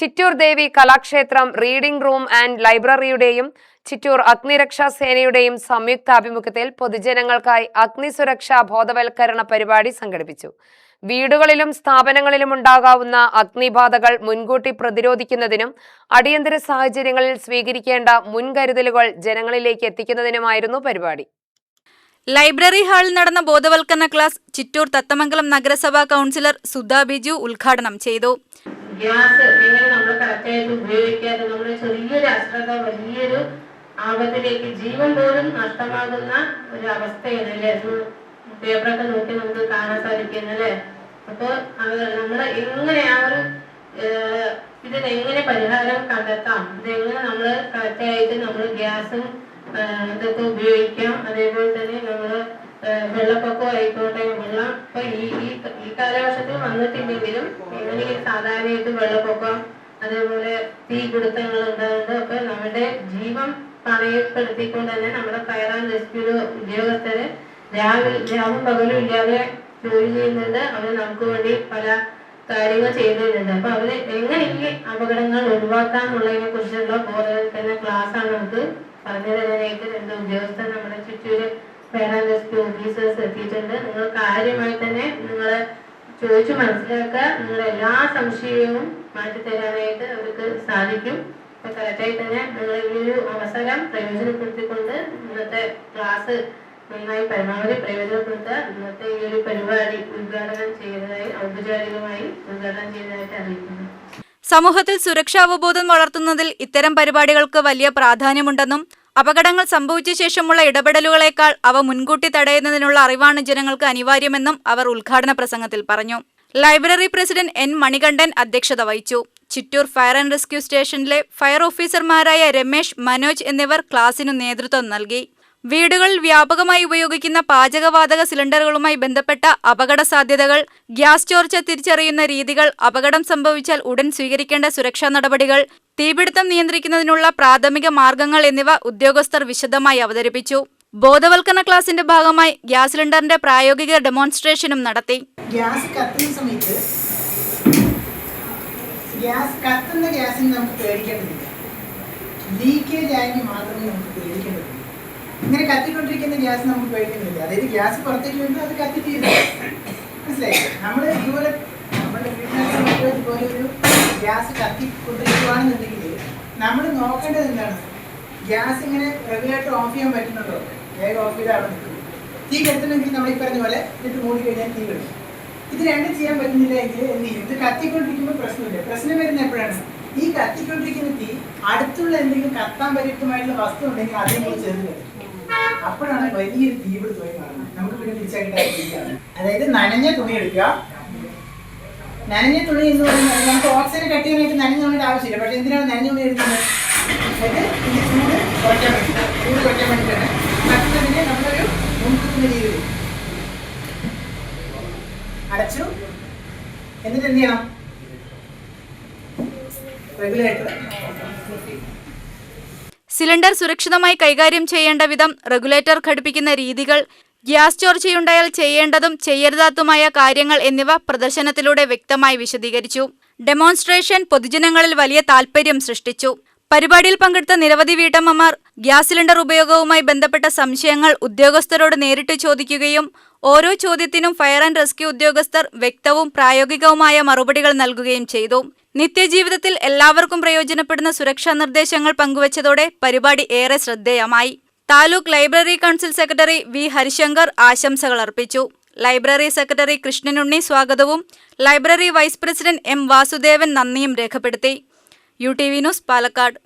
Chittur Devi Kalakshetram reading room and ലൈബ്രറിയുടെയും ചിറ്റൂർ അഗ്നിരക്ഷാ സേനയുടെയും സംയുക്താഭിമുഖ്യത്തിൽ പൊതുജനങ്ങൾക്കായി അഗ്നിസുരക്ഷാ ബോധവൽക്കരണ പരിപാടി സംഘടിപ്പിച്ചു. വീടുകളിലും സ്ഥാപനങ്ങളിലും ഉണ്ടാകാവുന്ന അഗ്നിബാധകൾ മുൻകൂട്ടി പ്രതിരോധിക്കുന്നതിനും അടിയന്തര സാഹചര്യങ്ങളിൽ സ്വീകരിക്കേണ്ട മുൻകരുതലുകൾ ജനങ്ങളിലേക്ക് എത്തിക്കുന്നതിനുമായിരുന്നു പരിപാടി. ലൈബ്രറി ഹാളിൽ നടന്ന ബോധവൽക്കരണ ക്ലാസ് ചിറ്റൂർ തത്തമംഗലം നഗരസഭാ കൗൺസിലർ സുധാ ബിജു ഉദ്ഘാടനം ചെയ്തു. ഗ്യാസ് എങ്ങനെ നമ്മൾ കറക്റ്റായിട്ട് ഉപയോഗിക്കാതെ നമ്മുടെ ചെറിയൊരു അശ്രദ്ധ വലിയൊരു ആപത്തിലേക്ക് ജീവൻ പോലും നഷ്ടമാകുന്ന ഒരു അവസ്ഥയാണ് അല്ലേ? പേപ്പറൊക്കെ നോക്കി നമുക്ക് കാണാൻ സാധിക്കുന്നല്ലേ? അപ്പോൾ നമ്മൾ എങ്ങനെ ആ ഒരു ഇതിനെങ്ങനെ പരിഹാരം കണ്ടെത്താം, ഇതെങ്ങനെ നമ്മൾ കറക്റ്റായിട്ട് നമ്മൾ ഗ്യാസും ഇതൊക്കെ ഉപയോഗിക്കാം. അതേപോലെ തന്നെ നമ്മൾ വെള്ളപ്പൊക്കം ആയിക്കോട്ടെ, വെള്ളം ഇപ്പൊ ഈ കാലവർഷത്തിൽ വന്നിട്ടില്ലെങ്കിലും എങ്ങനെ സാധാരണയായിട്ട് വെള്ളപ്പൊക്കം അതേപോലെ തീപിടുത്തങ്ങൾ ഉണ്ടാകുന്നത്. അപ്പൊ നമ്മുടെ ജീവൻ പണയപ്പെടുത്തിക്കൊണ്ട് തന്നെ നമ്മുടെ ഫയർ ആൻഡ് റെസ്ക്യൂ ഉദ്യോഗസ്ഥര് രാവും പകലും ഇല്ലാതെ ജോലി ചെയ്യുന്നുണ്ട്. അവര് നമുക്ക് വേണ്ടി പല കാര്യങ്ങൾ ചെയ്തിട്ടുണ്ട്. അപ്പൊ അവര് എങ്ങനെ ഈ അപകടങ്ങൾ ഒഴിവാക്കാന്നുള്ളതിനെ കുറിച്ചുള്ള ബോധവൽക്കരണ ക്ലാസ് ആണ് നമുക്ക് പറഞ്ഞു തരാനായിട്ട് രണ്ട് ഉദ്യോഗസ്ഥർ നമ്മുടെ ചുറ്റൂര് ഫയർ ആൻഡ് റെസ്ക്യൂ ഓഫീസേഴ്സ് എത്തിയിട്ടുണ്ട്. നിങ്ങൾ കാര്യമായി തന്നെ നിങ്ങൾ ചോദിച്ചു മനസ്സിലാക്കുക. നിങ്ങളുടെ എല്ലാ സംശയവും മാറ്റി തരാനായിട്ട് അവർക്ക് സാധിക്കും. അപ്പൊ കറക്റ്റായി തന്നെ നിങ്ങൾ ഈ ഒരു അവസരം പ്രയോജനപ്പെടുത്തിക്കൊണ്ട് ഇന്നത്തെ ക്ലാസ് നന്നായി പരമാവധി പ്രയോജനപ്പെടുത്തുക. ഇന്നത്തെ ഈ ഒരു പരിപാടി ഉദ്ഘാടനം ചെയ്തതായി ഔപചാരികമായി ഉദ്ഘാടനം ചെയ്തതായിട്ട് അറിയിക്കുന്നു. സമൂഹത്തിൽ സുരക്ഷാവബോധം വളർത്തുന്നതിൽ ഇത്തരം പരിപാടികൾക്ക് വലിയ പ്രാധാന്യമുണ്ടെന്നും അപകടങ്ങൾ സംഭവിച്ച ശേഷമുള്ള ഇടപെടലുകളേക്കാൾ അവ മുൻകൂട്ടി തടയുന്നതിനുള്ള അറിവാണ് ജനങ്ങൾക്ക് അനിവാര്യമെന്നും അവർ ഉദ്ഘാടന പ്രസംഗത്തിൽ പറഞ്ഞു. ലൈബ്രറി പ്രസിഡന്റ് എൻ മണികണ്ഠൻ അധ്യക്ഷത വഹിച്ചു. ചിറ്റൂർ ഫയർ ആൻഡ് റെസ്ക്യൂ സ്റ്റേഷനിലെ ഫയർ ഓഫീസർമാരായ രമേശ്, മനോജ് എന്നിവർ ക്ലാസിനു നേതൃത്വം നൽകി. വീടുകളിൽ വ്യാപകമായി ഉപയോഗിക്കുന്ന പാചകവാതക സിലിണ്ടറുകളുമായി ബന്ധപ്പെട്ട അപകട സാധ്യതകൾ, ഗ്യാസ് ചോർച്ച തിരിച്ചറിയുന്ന രീതികൾ, അപകടം സംഭവിച്ചാൽ ഉടൻ സ്വീകരിക്കേണ്ട സുരക്ഷാ നടപടികൾ, തീപിടുത്തം നിയന്ത്രിക്കുന്നതിനുള്ള പ്രാഥമിക മാർഗങ്ങൾ എന്നിവ ഉദ്യോഗസ്ഥർ വിശദമായി അവതരിപ്പിച്ചു. ബോധവൽക്കരണ ക്ലാസിന്റെ ഭാഗമായി ഗ്യാസ് സിലിണ്ടറിന്റെ പ്രായോഗിക ഡെമോൺസ്ട്രേഷനും നടത്തി. ഗ്യാസ് കത്തുന്ന സമയത്ത് ഗ്യാസിന് നമുക്ക് പേടിക്കേണ്ടതില്ല. ലീക്കേജ് ആയെങ്കിൽ മാത്രമേ നമുക്ക് പേടിക്കേണ്ടതുള്ളൂ. ഇങ്ങനെ കത്തിക്കൊണ്ടിരിക്കുന്ന ഗ്യാസ് നമുക്ക് പേടിക്കുന്നില്ല. അതായത് ഗ്യാസ് പുറത്തേക്ക് വരുമ്പോൾ അത് കത്തിത്തീരുന്നു. മനസ്സിലായില്ലേ? നമ്മൾ ഇതുപോലെ നമ്മുടെ വീട്ടിനകത്ത് ഇതുപോലെ ഒരു ഗ്യാസ് കത്തിക്കൊണ്ടിരിക്കുകയാണെന്നുണ്ടെങ്കിൽ നമ്മൾ നോക്കേണ്ടത് എന്താണ്? ഗ്യാസ് ഇങ്ങനെ റെഗുലേറ്റർ ഓഫ് ചെയ്യാൻ പറ്റുന്നുണ്ടോ? വേഗം ഓഫ് ചെയ്ത് അവിടെ നിൽക്കും. തീ കെടുത്തണമെങ്കിൽ നമ്മൾ ഈ പറഞ്ഞ പോലെ എന്നിട്ട് മൂടി കഴിഞ്ഞാൽ തീ കെടും. ഇത് രണ്ടും ചെയ്യാൻ പറ്റുന്നില്ല എങ്കിൽ എന്ത് ചെയ്യും? ഇത് കത്തിക്കൊണ്ടിരിക്കുമ്പോൾ പ്രശ്നമില്ല. പ്രശ്നം വരുന്ന എപ്പോഴാണ്? ഈ കത്തിക്കൊണ്ടിരിക്കുന്ന തീ അടുത്തുള്ള എന്തെങ്കിലും കത്താൻ പര്യാപ്തമായിട്ടുള്ള വസ്തു ഉണ്ടെങ്കിൽ അതേപോലെ ചേർന്ന് വരും. അപ്പോഴാണ് വലിയൊരു തീപിടുത്തമായി മാറുന്നത്. നമുക്ക് പിന്നെ തിരിച്ചാക്കിയിട്ടാണ്. അതായത് നനഞ്ഞ തുണി എടുക്കുക. നനഞ്ഞ തുണി എന്ന് പറയുന്നത് നമുക്ക് ഓക്സിജൻ കട്ട് ചെയ്യാനായിട്ട് നനഞ്ഞ തുണിയുടെ ആവശ്യമില്ല. പക്ഷെ എന്തിനാണ് നനഞ്ഞ തുണി എടുക്കുന്നത്? അതായത് ഇതിന്റെ ചൂട് കുറയ്ക്കാൻ വേണ്ടിയിട്ടാണ്. കത്തുന്നതിന് നമ്മളൊരു മുൻകൂട്ടി രീതി അടച്ചു. എന്നിട്ട് എന്ത് ചെയ്യണം? റെഗുലേറ്റർ സിലിണ്ടർ സുരക്ഷിതമായി കൈകാര്യം ചെയ്യേണ്ട വിധം, റെഗുലേറ്റർ ഘടിപ്പിക്കുന്ന രീതികൾ, ഗ്യാസ് ചോർച്ചയുണ്ടായാൽ ചെയ്യേണ്ടതും ചെയ്യരുതാത്തതുമായ കാര്യങ്ങൾ എന്നിവ പ്രദർശനത്തിലൂടെ വ്യക്തമായി വിശദീകരിച്ചു. ഡെമോൺസ്ട്രേഷൻ പൊതുജനങ്ങളിൽ വലിയ താൽപര്യം സൃഷ്ടിച്ചു. പരിപാടിയിൽ പങ്കെടുത്ത നിരവധി വീട്ടമ്മമാർ ഗ്യാസ് സിലിണ്ടർ ഉപയോഗവുമായി ബന്ധപ്പെട്ട സംശയങ്ങൾ ഉദ്യോഗസ്ഥരോട് നേരിട്ട് ചോദിക്കുകയും ഓരോ ചോദ്യത്തിനും ഫയർ ആൻഡ് റെസ്ക്യൂ ഉദ്യോഗസ്ഥർ വ്യക്തവും പ്രായോഗികവുമായ മറുപടികൾ നൽകുകയും ചെയ്തു. നിത്യജീവിതത്തിൽ എല്ലാവർക്കും പ്രയോജനപ്പെടുന്ന സുരക്ഷാ നിർദ്ദേശങ്ങൾ പങ്കുവച്ചതോടെ പരിപാടി ഏറെ ശ്രദ്ധേയമായി. Taluk library council secretary V Harishankar ആശംസകൾ അർപ്പിച്ചു. ലൈബ്രറി സെക്രട്ടറി കൃഷ്ണനുണ്ണി സ്വാഗതവും library vice president M Vasudevan നന്ദിയും രേഖപ്പെടുത്തി. UTV news, Palakkad.